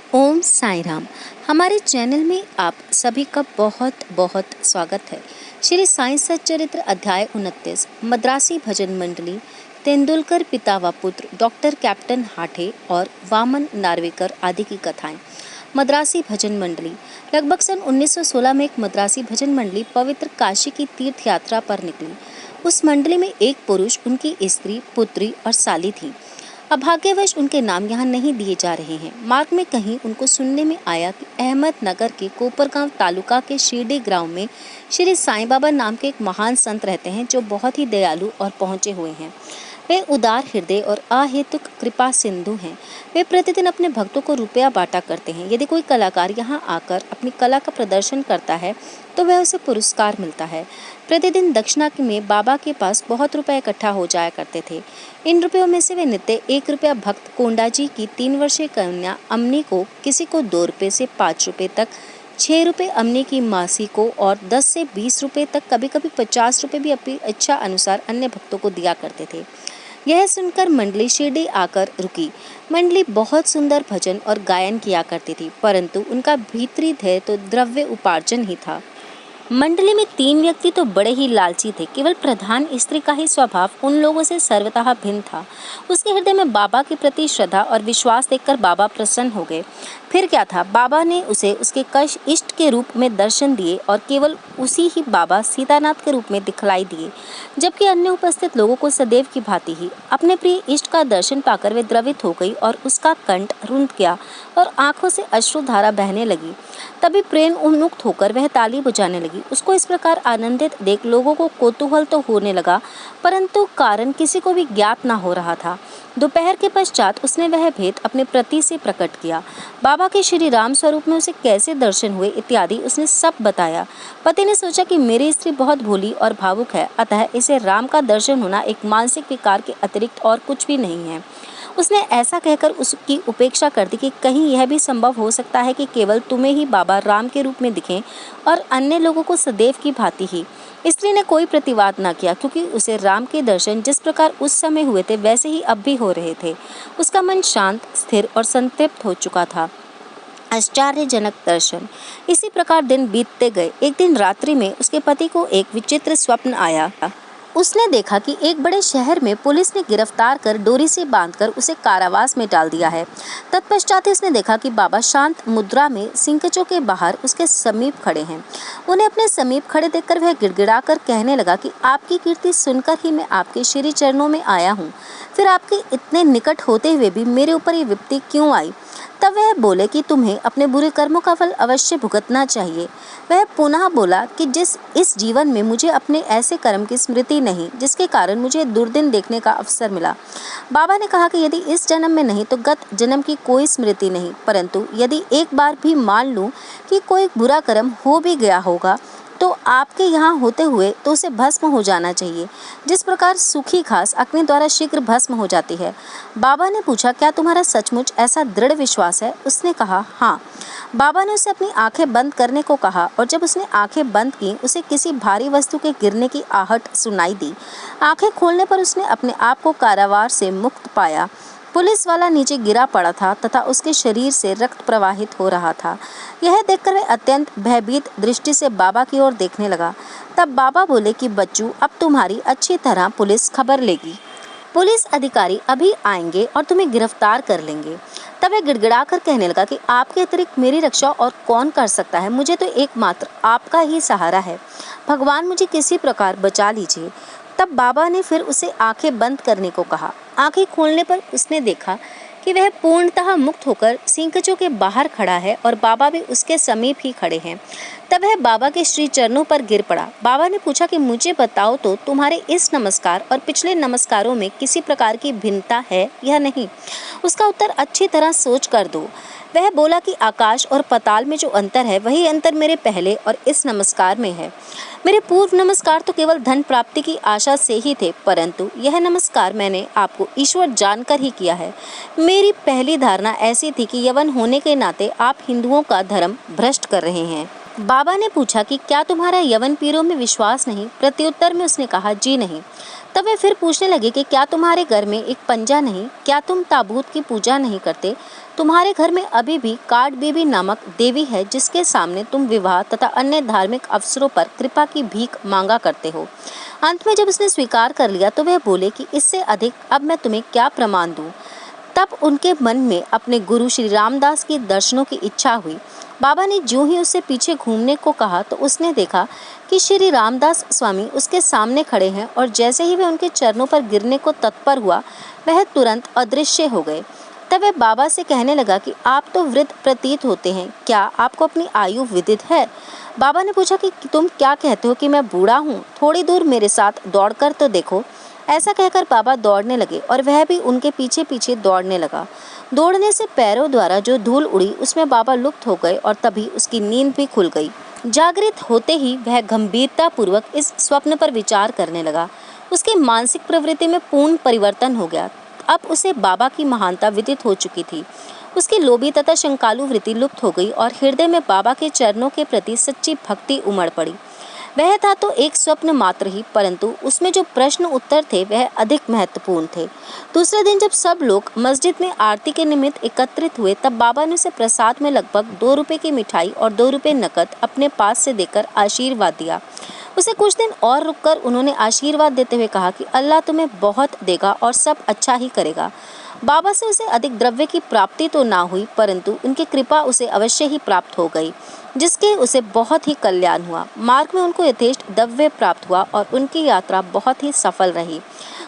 ओम साईं राम। हमारे चैनल में आप सभी का बहुत बहुत स्वागत है। श्री साईं सच्चरित्र अध्याय 29 मद्रासी भजन मंडली, तेंदुलकर पिता व पुत्र डॉक्टर कैप्टन हाठे और वामन नार्वेकर आदि की कथाएं। मद्रासी भजन मंडली। लगभग सन 1916 में एक मद्रासी भजन मंडली पवित्र काशी की तीर्थ यात्रा पर निकली। उस मंडली में एक पुरुष, उनकी स्त्री, पुत्री और साली थी। अभाग्यवश उनके नाम यहाँ नहीं दिए जा रहे हैं। मार्ग में कहीं उनको सुनने में आया कि अहमदनगर के कोपरगांव तालुका के शिरडी ग्राम में श्री साईं बाबा नाम के एक महान संत रहते हैं, जो बहुत ही दयालु और पहुँचे हुए हैं। वे उदार हृदय और अहेतुक कृपा सिंधु हैं। वे प्रतिदिन अपने भक्तों को रुपया बांटा करते हैं। यदि कोई कलाकार यहाँ आकर अपनी कला का प्रदर्शन करता है तो वह उसे पुरस्कार मिलता है। प्रतिदिन दक्षिणा में बाबा के पास बहुत रुपए इकट्ठा हो जाया करते थे। इन रुपयों में से वे नित्य 1 रुपया भक्त कोंडा जी की 3 वर्षीय कन्या अम्नी को, किसी को 2 रुपये से 5 रुपये तक, 6 रुपये अम्नी की मासी को और 10 से 20 रुपये तक, कभी कभी 50 रुपये भी अपनी इच्छा अनुसार अन्य भक्तों को दिया करते थे। यह सुनकर मंडली शिरडी आकर रुकी। मंडली बहुत सुंदर भजन और गायन किया करती थी, परंतु उनका भीतरी ध्येय तो द्रव्य उपार्जन ही था। मंडली में 3 व्यक्ति तो बड़े ही लालची थे। केवल प्रधान स्त्री का ही स्वभाव उन लोगों से सर्वतः भिन्न था। उसके हृदय में बाबा के प्रति श्रद्धा और विश्वास देखकर बाबा प्रसन्न हो गए। फिर क्या था, बाबा ने उसे उसके कश इष्ट के रूप में दर्शन दिए और केवल उसी ही बाबा सीतानाथ के रूप में दिखलाई दिए, जबकि अन्य उपस्थित लोगों को सदैव की भांति ही। अपने प्रिय इष्ट का दर्शन पाकर वे द्रवित हो गई और उसका कंठ रुंध गया और आंखों से अश्रुधारा बहने लगी। तभी प्रेम उन्मुक्त होकर वह ताली बजाने लगी। उसको इस प्रकार आनंदित देख लोगों को कौतूहल तो होने लगा, परंतु कारण किसी को भी ज्ञात न हो रहा था। दोपहर के पश्चात उसने वह भेद अपने पति से प्रकट किया। बाबा के श्री राम स्वरूप में उसे कैसे दर्शन हुए इत्यादि उसने सब बताया। पति ने सोचा कि मेरी स्त्री बहुत भोली और भावुक है, अतः इसे राम का दर्शन होना एक मानसिक विकार के अतिरिक्त और कुछ भी नहीं है। उसने ऐसा कहकर उसकी उपेक्षा कर दी कि कहीं यह भी संभव हो सकता है कि केवल तुम्हें ही बाबा राम के रूप में दिखें और अन्य लोगों को सदैव की भांति ही। स्त्री ने कोई प्रतिवाद न किया, क्योंकि उसे राम के दर्शन जिस प्रकार उस समय हुए थे वैसे ही अब भी हो रहे थे। उसका मन शांत, स्थिर और संतृप्त हो चुका था। आश्चर्यजनक दर्शन। इसी प्रकार दिन बीतते गए। एक दिन रात्रि में उसके पति को एक विचित्र स्वप्न आया। उसने देखा कि एक बड़े शहर में पुलिस ने गिरफ्तार कर डोरी से बांधकर उसे कारावास में डाल दिया है। तत्पश्चात उसने देखा कि बाबा शांत मुद्रा में सिंकचों के बाहर उसके समीप खड़े हैं। उन्हें अपने समीप खड़े देखकर वह गिड़गिड़ाकर कहने लगा कि आपकी कीर्ति सुनकर ही मैं आपके श्री चरणों में आया हूँ, फिर आपके इतने निकट होते हुए भी मेरे ऊपर ये विपत्ति क्यों आई? तब वह बोले कि तुम्हें अपने बुरे कर्मों का फल अवश्य भुगतना चाहिए। वह पुनः बोला कि इस जीवन में मुझे अपने ऐसे कर्म की स्मृति नहीं, जिसके कारण मुझे दुर्दिन देखने का अवसर मिला। बाबा ने कहा कि यदि इस जन्म में नहीं तो गत जन्म की कोई स्मृति नहीं, परंतु यदि एक बार भी मान लूं कि कोई बुरा कर्म हो भी गया होगा तो आपके यहाँ होते हुए तो उसे भस्म हो जाना चाहिए, जिस प्रकार सूखी घास अग्नि द्वारा शीघ्र भस्म हो जाती है। बाबा ने पूछा, क्या तुम्हारा सचमुच ऐसा दृढ़ विश्वास है? उसने कहा, हाँ। बाबा ने उसे अपनी आंखें बंद करने को कहा और जब उसने आंखें बंद की, उसे किसी भारी वस्तु के गिरने की आहट सुनाई दी। आंखें खोलने पर उसने अपने आप को कारावास से मुक्त पाया। पुलिस वाला नीचे गिरा पड़ा था तथा उसके शरीर से रक्त प्रवाहित हो रहा था। यह देखकर वह अत्यंत भयभीत दृष्टि से बाबा की ओर देखने लगा। तब बाबा बोले कि बच्चू, अब तुम्हारी अच्छी तरह पुलिस खबर लेगी। पुलिस अधिकारी अभी आएंगे और तुम्हें गिरफ्तार कर लेंगे। तब वह गिड़गिड़ा कर कहने लगा कि आपके अतिरिक्त मेरी रक्षा और कौन कर सकता है? मुझे तो एकमात्र आपका ही सहारा है। भगवान मुझे किसी प्रकार बचा लीजिए। तब बाबा ने फिर उसे आंखें बंद करने को कहा। आंखें खोलने पर उसने देखा कि वह पूर्णतः मुक्त होकर सिंकचों के बाहर खड़ा है और बाबा भी उसके समीप ही खड़े हैं। तब वह बाबा के श्री चरणों पर गिर पड़ा। बाबा ने पूछा कि मुझे बताओ तो तुम्हारे इस नमस्कार और पिछले नमस्कारों में किसी प्रकार की भिन्नता है या नहीं? उसका उत्तर अच्छी तरह सोच कर दो। वह बोला कि आकाश और पाताल में जो अंतर है वही अंतर मेरे पहले और इस नमस्कार में है। मेरे पूर्व नमस्कार तो केवल धन प्राप्ति की आशा से ही थे, परंतु यह नमस्कार मैंने आपको ईश्वर जानकर ही किया है। मेरी पहली धारणा ऐसी थी कि यवन होने के नाते आप हिंदुओं का धर्म भ्रष्ट कर रहे हैं। बाबा ने पूछा कि क्या तुम्हारा यवन पीरों में विश्वास नहीं? प्रत्युत्तर में उसने कहा जी नहीं। तब वे फिर पूछने लगे कि क्या तुम्हारे घर में एक पंजा नहीं? क्या तुम ताबूत की पूजा नहीं करते? तुम्हारे घर में अभी भी काट बीबी नामक देवी है जिसके सामने तुम विवाह तथा अन्य धार्मिक अवसरों पर कृपा की भीख मांगा करते हो। अंत में जब उसने स्वीकार कर लिया तो वह बोले कि इससे अधिक अब मैं तुम्हें क्या प्रमाण दूं? तब उनके मन में अपने गुरु श्री रामदास के दर्शनों की इच्छा हुई। बाबा ने ज्यों ही उससे पीछे घूमने को कहा तो उसने देखा कि श्री रामदास स्वामी उसके सामने खड़े हैं और जैसे ही वह उनके चरणों पर गिरने को तत्पर हुआ वह तुरंत अदृश्य हो गए। तब वह बाबा से कहने लगा कि आप तो वृद्ध प्रतीत होते हैं, क्या आपको अपनी आयु विदित है? बाबा ने पूछा कि तुम क्या कहते हो कि मैं बूढ़ा हूँ? थोड़ी दूर मेरे साथ दौड़कर तो देखो। ऐसा कहकर बाबा दौड़ने लगे और वह भी उनके पीछे पीछे दौड़ने लगा। दौड़ने से पैरों द्वारा जो धूल उड़ी उसमें बाबा लुप्त हो गए और तभी उसकी नींद भी खुल गई। जागृत होते ही वह गंभीरता पूर्वक इस स्वप्न पर विचार करने लगा। उसकी मानसिक प्रवृत्ति में पूर्ण परिवर्तन हो गया। अब उसे बाबा की महानता विदित हो चुकी थी। उसकी लोभी तथा शंकालु वृत्ति लुप्त हो गई और हृदय में बाबा के चरणों के प्रति सच्ची भक्ति उमड़ पड़ी। वह था तो एक स्वप्न मात्र ही, परंतु उसमें जो प्रश्न उत्तर थे वह अधिक महत्वपूर्ण थे। दूसरे दिन जब सब लोग मस्जिद में आरती के निमित्त एकत्रित हुए तब बाबा ने उसे प्रसाद में लगभग 2 रुपए की मिठाई और 2 रुपए नकद अपने पास से देकर आशीर्वाद दिया। उसे कुछ दिन और रुककर उन्होंने आशीर्वाद देते हुए कहा कि अल्लाह तुम्हें बहुत देगा और सब अच्छा ही करेगा। बाबा से उसे अधिक द्रव्य की प्राप्ति तो ना हुई, परंतु उनकी कृपा उसे अवश्य ही प्राप्त हो गई, जिसके उसे बहुत ही कल्याण हुआ। मार्ग में उनको यथेष्ट द्रव्य प्राप्त हुआ और उनकी यात्रा बहुत ही सफल रही।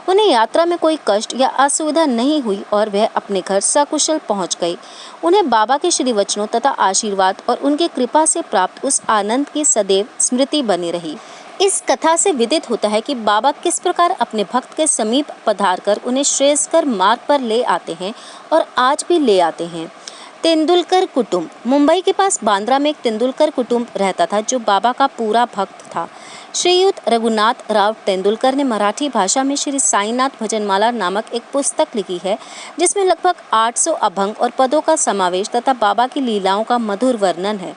उन्हें यात्रा में कोई कष्ट या असुविधा नहीं हुई और वह अपने घर सकुशल पहुंच गए। उन्हें बाबा के श्री वचनों तथा आशीर्वाद और उनकी कृपा से प्राप्त उस आनंद की सदैव स्मृति बनी रही। इस कथा से विदित होता है कि बाबा किस प्रकार अपने भक्त के समीप पधारकर उन्हें श्रेयस्कर मार्ग पर ले आते हैं और आज भी ले आते हैं। तेंदुलकर कुटुंब। मुंबई के पास बांद्रा में एक तेंदुलकर कुटुंब रहता था जो बाबा का पूरा भक्त था। श्रीयुत रघुनाथ राव तेंदुलकर ने मराठी भाषा में श्री साईनाथ भजनमाला नामक एक पुस्तक लिखी है जिसमें लगभग 800 अभंग और पदों का समावेश तथा बाबा की लीलाओं का मधुर वर्णन है।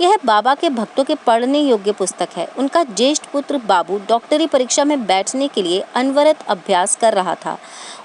यह बाबा के भक्तों के पढ़ने योग्य पुस्तक है। उनका ज्येष्ठ पुत्र बाबू डॉक्टरी परीक्षा में बैठने के लिए अनवरत अभ्यास कर रहा था।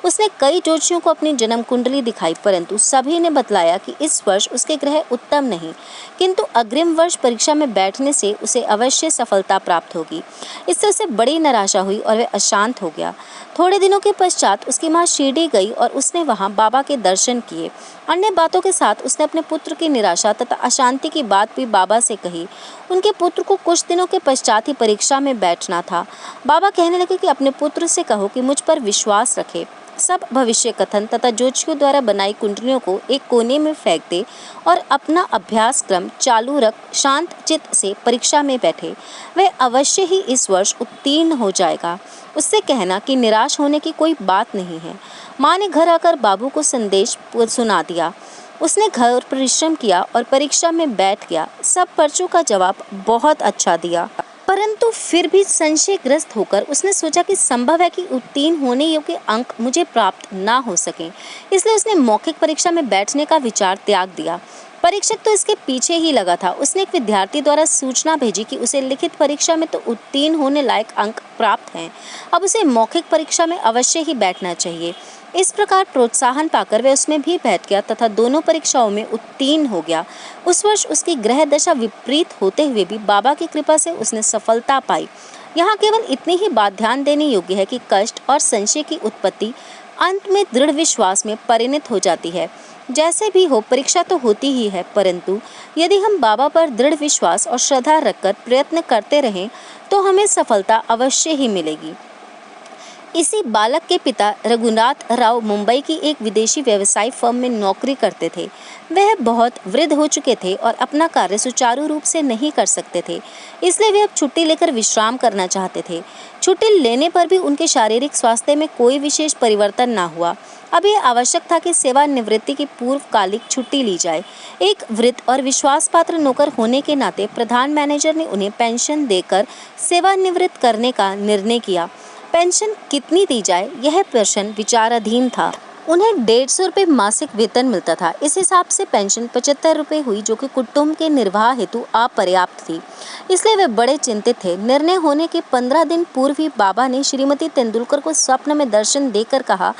उसने कई ज्योतिषियों को अपनी जन्म कुंडली दिखाई, परंतु सभी ने बतलाया कि इस वर्ष उसके ग्रह उत्तम नहीं, किंतु अग्रिम वर्ष परीक्षा में बैठने से उसे अवश्य सफलता प्राप्त होगी। इससे उसे बड़ी निराशा हुई और वह अशांत हो गया। थोड़े दिनों के पश्चात उसकी माँ शिरडी गई और उसने वहां बाबा के दर्शन किए। अन्य बातों के साथ उसने अपने पुत्र की निराशा तथा अशांति की बात भी बाबा से कही। उनके पुत्र को कुछ दिनों के पश्चात ही परीक्षा में बैठना था। बाबा कहने लगे कि अपने पुत्र से कहो कि मुझ पर विश्वास रखे, सब भविष्य कथन तथा ज्योतिषियों द्वारा बनाई कुंडलियों को एक कोने में फेंक दे और अपना अभ्यास क्रम चालू रख शांत चित्त से परीक्षा में बैठे। वह अवश्य ही इस वर्ष उत्तीर्ण हो जाएगा। उससे कहना कि निराश होने की कोई बात नहीं है। माँ ने घर आकर बाबू को संदेश सुना दिया। उसने घर परिश्रम किया और परीक्षा में बैठ गया। सब पर्चों का जवाब बहुत अच्छा दिया, परंतु फिर भी संशयग्रस्त होकर उसने सोचा कि संभव है कि उत्तीर्ण होने योग्य अंक मुझे प्राप्त ना हो सके। इसलिए उसने मौखिक परीक्षा में बैठने का विचार त्याग दिया। परीक्षक तो इसके पीछे ही लगा था। उसने एक विद्यार्थी द्वारा सूचना भेजी कि उसे लिखित परीक्षा में तो उत्तीर्ण होने लायक अंक प्राप्त हैं, अब उसे मौखिक परीक्षा में अवश्य ही बैठना चाहिए। इस प्रकार प्रोत्साहन पाकर वह उसमें भी बैठ गया तथा दोनों परीक्षाओं में उत्तीर्ण हो गया। उस वर्ष उसकी ग्रह दशा विपरीत होते हुए भी बाबा की कृपा से उसने सफलता पाई। यहाँ केवल इतनी ही बात ध्यान देने योग्य है कि कष्ट और संशय की उत्पत्ति अंत में दृढ़ विश्वास में परिणत हो जाती है। जैसे भी हो, परीक्षा तो होती ही है, परंतु यदि हम बाबा पर दृढ़ विश्वास और श्रद्धा रखकर प्रयत्न करते रहें तो हमें सफलता अवश्य ही मिलेगी। इसी बालक के पिता रघुनाथ राव मुंबई की एक विदेशी व्यवसाय फर्म में नौकरी करते थे। वह बहुत वृद्ध हो चुके थे और अपना कार्य सुचारू रूप से नहीं कर सकते थे, इसलिए वे अब छुट्टी लेकर विश्राम करना चाहते थे। छुट्टी लेने पर भी उनके शारीरिक स्वास्थ्य में कोई विशेष परिवर्तन ना हुआ। अब यह आवश्यक था कि सेवानिवृत्ति की पूर्वकालिक छुट्टी ली जाए। एक वृद्ध और विश्वासपात्र नौकर होने के नाते प्रधान मैनेजर ने उन्हें पेंशन देकर सेवानिवृत्त करने का निर्णय किया। पेंशन कितनी दी जाए, यह प्रश्न विचाराधीन था। उन्हें 150 रुपये मासिक वेतन मिलता था। इस हिसाब से पेंशन 75 रुपये हुई, जो कि कुटुंब के निर्वाह हेतु अपर्याप्त थी। इसलिए वे बड़े चिंतित थे। निर्णय होने के 15 दिन पूर्व ही बाबा ने श्रीमती तेंदुलकर को स्वप्न में दर्शन देकर कहा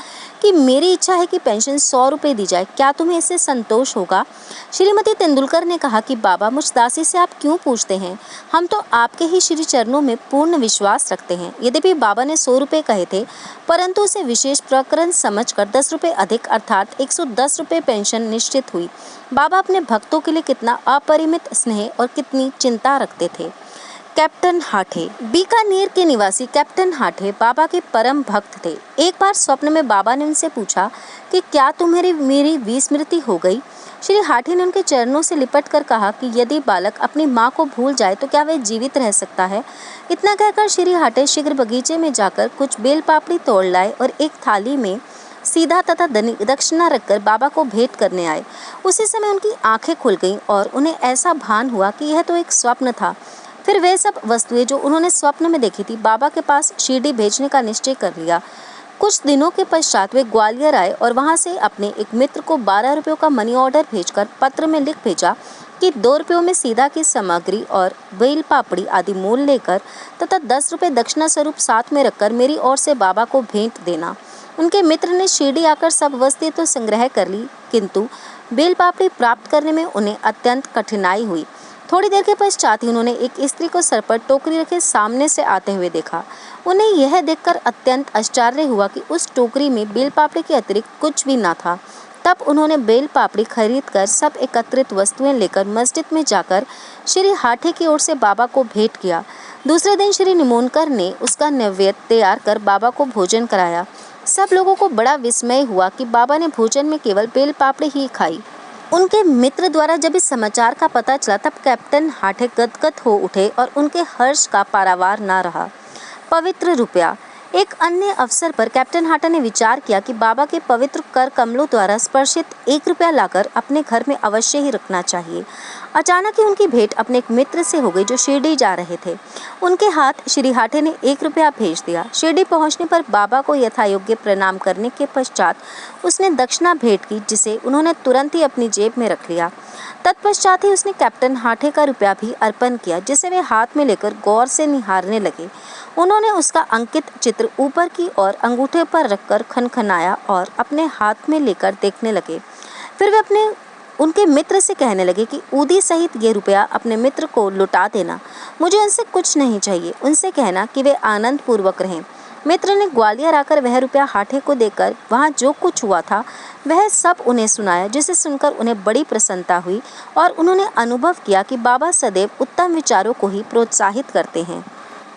कि मेरी इच्छा है कि पेंशन 100 रुपये दी जाए, क्या तुम्हें इससे संतोष होगा? श्रीमती तेंदुलकर ने कहा कि बाबा, मुझ दासी से आप क्यों पूछते हैं? हम तो आपके ही श्री चरणों में पूर्ण विश्वास रखते हैं। यद्यपि बाबा ने 100 रुपये कहे थे, परंतु उसे विशेष प्रकरण समझकर 10 रुपये अधिक अर्थात 110 रुपये पेंशन निश्चित हुई। बाबा अपने भक्तों के लिए कितना अपरिमित स्नेह और कितनी चिंता रखते थे। कैप्टन हाठे। बीकानेर के निवासी कैप्टन हाठे बाबा के परम भक्त थे। एक बार स्वप्न में बाबा ने उनसे पूछा कि क्या तुम्हारी मेरी विस्मृति हो गई? श्री हाठे ने उनके चरणों से लिपट कर कहा कि यदि बालक अपनी माँ को भूल जाए तो क्या वह जीवित रह सकता है? इतना कहकर श्री हाठे शीघ्र बगीचे में जाकर कुछ बेल पापड़ी तोड़ लाए और एक थाली में सीधा तथा दक्षिणा रखकर बाबा को भेंट करने आए। उसी समय उनकी आंखें खुल गईं और उन्हें ऐसा भान हुआ कि यह तो एक स्वप्न था। फिर वे सब वस्तुएं जो उन्होंने स्वप्न में देखी थी, बाबा के पास शिरडी भेजने का निश्चय कर लिया। कुछ दिनों के पश्चात वे ग्वालियर आए और वहां से अपने एक मित्र को 12 रुपयों का मनी ऑर्डर भेजकर पत्र में लिख भेजा कि 2 रुपयों में सीधा की सामग्री और बेल पापड़ी आदि मोल लेकर तथा 10 रुपये दक्षिणा स्वरूप साथ में रखकर मेरी ओर से बाबा को भेंट देना। उनके मित्र ने शिरडी आकर सब वस्तुएं तो संग्रह कर ली, किंतु बेल पापड़ी प्राप्त करने में उन्हें अत्यंत कठिनाई हुई। थोड़ी देर के पश्चात ही उन्होंने एक स्त्री को सर पर टोकरी रखे सामने से आते हुए देखा। उन्हें यह देखकर अत्यंत आश्चर्य हुआ कि उस टोकरी में बेल पापड़ी के अतिरिक्त कुछ भी न था। तब उन्होंने बेल पापड़ी खरीदकर सब एकत्रित वस्तुएं लेकर मस्जिद में जाकर श्री हाठे की ओर से बाबा को भेंट किया। दूसरे दिन श्री निमोनकर ने उसका नैवेद्य तैयार कर बाबा को भोजन कराया। सब लोगों को बड़ा विस्मय हुआ कि बाबा ने भोजन में केवल बेल पापड़ी ही खाई। उनके मित्र द्वारा जब इस समाचार का पता चला तब कैप्टन हाठे गदगद हो उठे और उनके हर्ष का पारावार न रहा। पवित्र रुपया। एक अन्य अवसर पर कैप्टन हाठे ने विचार किया कि बाबा के पवित्र कर कमलों द्वारा स्पर्शित 1 रुपया लाकर अपने घर में अवश्य ही रखना चाहिए। अचानक ही उनकी भेंट अपने एक मित्र से हो गई जो शिरडी जा रहे थे। उनके हाथ श्री हाठे ने 1 रुपया भेज दिया। शिरडी पहुंचने पर बाबा को यथायोग्य प्रणाम करने के पश्चात उसने दक्षिणा भेंट की, जिसे उन्होंने तुरंत ही अपनी जेब में रख लिया। तत्पश्चात ही उसने कैप्टन हाठे का रुपया भी अर्पण किया, जिसे वे हाथ में लेकर गौर से निहारने लगे। उन्होंने उसका अंकित चित्र ऊपर की ओर अंगूठे पर रखकर खनखनाया और अपने हाथ में लेकर देखने लगे। फिर वे उनके मित्र से कहने लगे कि ऊदी सहित ये रुपया अपने मित्र को लौटा देना। मुझे उनसे कुछ नहीं चाहिए। उनसे कहना कि वे आनंद पूर्वक रहें। मित्र ने ग्वालियर आकर वह रुपया हाठे को देकर वहाँ जो कुछ हुआ था वह सब उन्हें सुनाया, जिसे सुनकर उन्हें बड़ी प्रसन्नता हुई और उन्होंने अनुभव किया कि बाबा सदैव उत्तम विचारों को ही प्रोत्साहित करते हैं।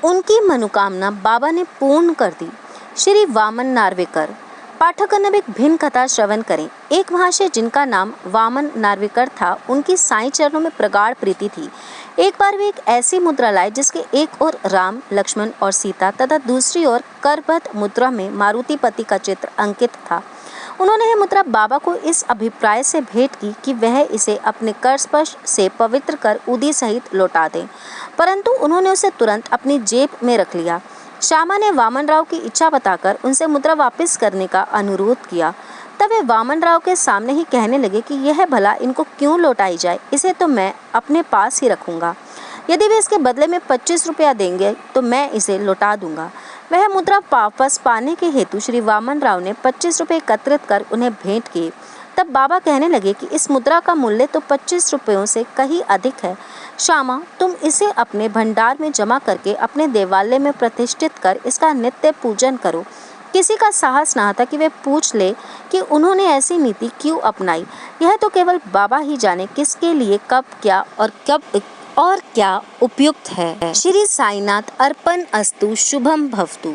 उनकी मनोकामना बाबा ने पूर्ण कर दी। श्री वामन नार्वेकर। पाठकगण अब एक भिन्न कथा श्रवण करें। एक महाशय जिनका नाम वामन नार्वेकर था, उनकी साईं चरणों में प्रगाढ़ प्रीति थी। एक बार वे एक ऐसी मुद्रा लाए जिसके एक ओर राम, लक्ष्मण और सीता तथा दूसरी ओर करबद्ध मुद्रा में मारुति पति का चित्र अंकित था। उन्होंने यह मुद्रा बाबा को इस अभिप्राय से भेंट की कि वह इसे अपने कर स्पर्श से पवित्र कर ऊदी सहित लौटा दें, परंतु उन्होंने उसे तुरंत अपनी जेब में रख लिया। श्यामा ने वामन राव की इच्छा बताकर उनसे मुद्रा वापस करने का अनुरोध किया। तब वे वामन राव के सामने ही कहने लगे कि यह भला इनको क्यों लौटाई जाए, इसे तो मैं अपने पास ही रखूंगा। यदि वे इसके बदले में 25 रुपया देंगे तो मैं इसे लौटा दूंगा। वह मुद्रा वापस पाने के हेतु श्री वामन राव ने 25 रुपये एकत्रित कर उन्हें भेंट किए। तब बाबा कहने लगे कि इस मुद्रा का मूल्य तो 25 रुपयों से कहीं अधिक है। श्यामा, तुम इसे अपने भंडार में जमा करके अपने देवालय में प्रतिष्ठित कर इसका नित्य पूजन करो। किसी का साहस न था कि वे पूछ ले कि उन्होंने ऐसी नीति क्यों अपनाई। यह तो केवल बाबा ही जाने किसके लिए कब क्या और क्या उपयुक्त है। श्री साईनाथ अर्पण अस्तु। शुभम भवतु।